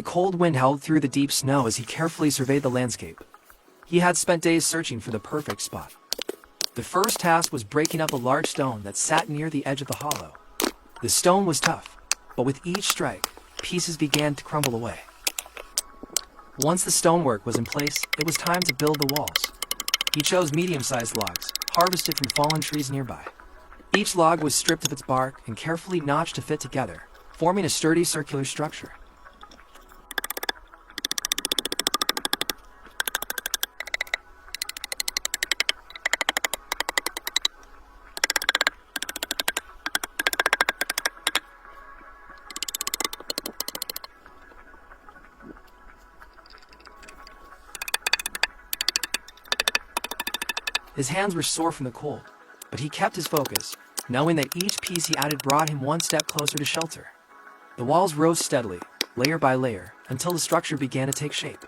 cold wind howled through the deep snow as he carefully surveyed the landscape. He had spent days searching for the perfect spot. The first task was breaking up a large stone that sat near the edge of the hollow. The stone was tough, but with each strike, pieces began to crumble away. Once the stonework was in place, it was time to build the walls. He chose medium-sized logs, harvested from fallen trees nearby. Each log was stripped of its bark and carefully notched to fit together, forming a sturdy circular structure. His hands were sore from the cold, but he kept his focus, knowing that each piece he added brought him one step closer to shelter. The walls rose steadily, layer by layer, until the structure began to take shape.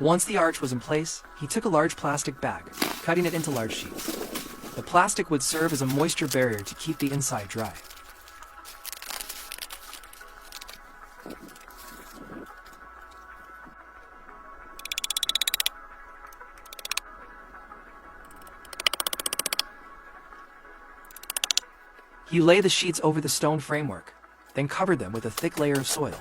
Once the arch was in place, he took a large plastic bag, cutting it into large sheets. The plastic would serve as a moisture barrier to keep the inside dry. He lay the sheets over the stone framework, then covered them with a thick layer of soil.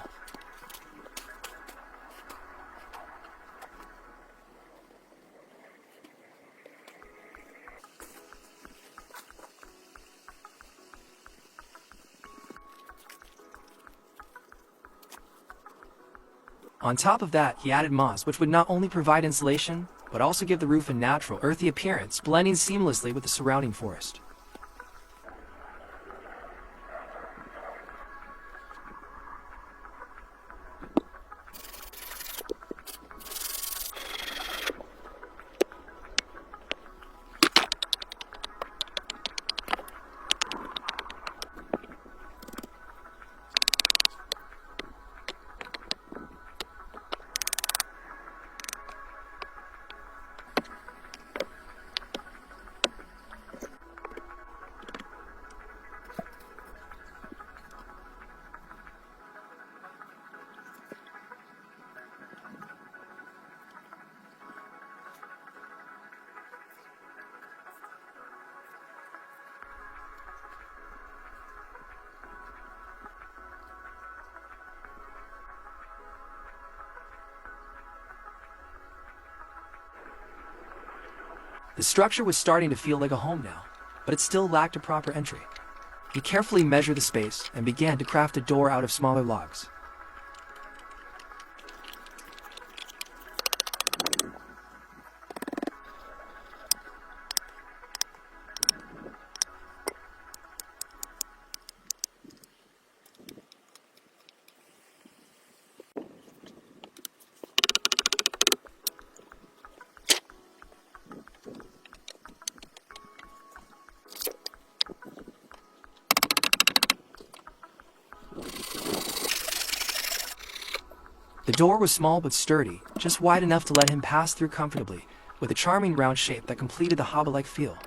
On top of that, he added moss, which would not only provide insulation, but also give the roof a natural, earthy appearance, blending seamlessly with the surrounding forest. The structure was starting to feel like a home now, but it still lacked a proper entry. He carefully measured the space and began to craft a door out of smaller logs. door was small but sturdy, just wide enough to let him pass through comfortably, with a charming round shape that completed the hobbit-like feel.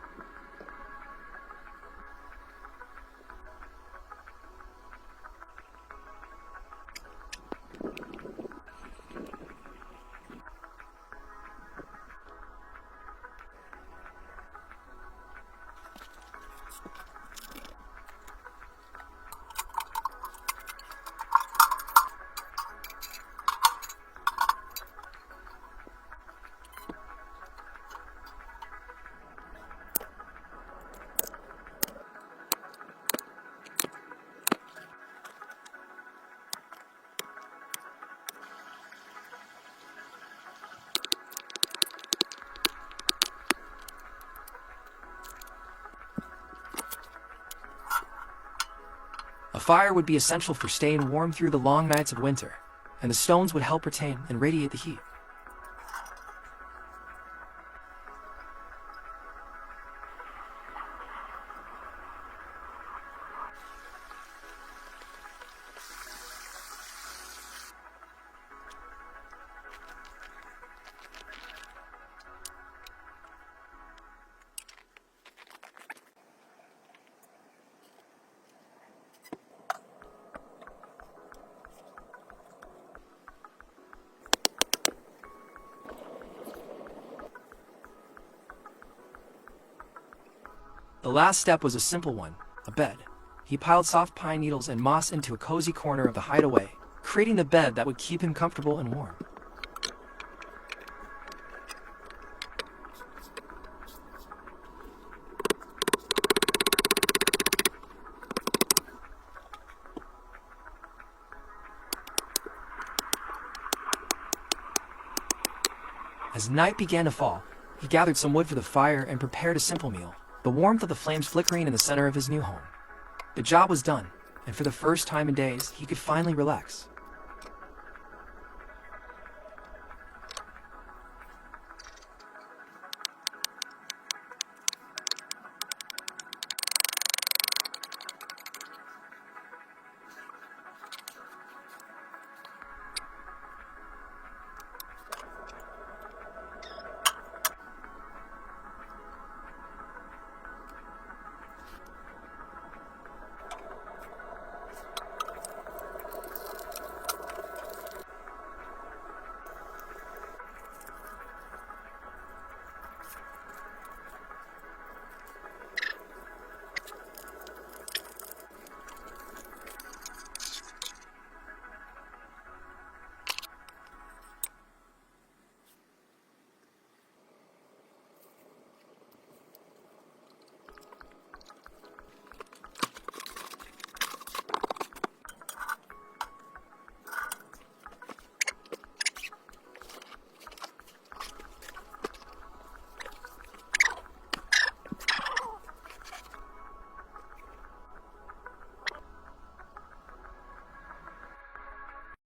A fire would be essential for staying warm through the long nights of winter, and the stones would help retain and radiate the heat. The last step was a simple one, a bed. He piled soft pine needles and moss into a cozy corner of the hideaway, creating the bed that would keep him comfortable and warm. As night began to fall, he gathered some wood for the fire and prepared a simple meal, the warmth of the flames flickering in the center of his new home. The job was done, and for the first time in days, he could finally relax.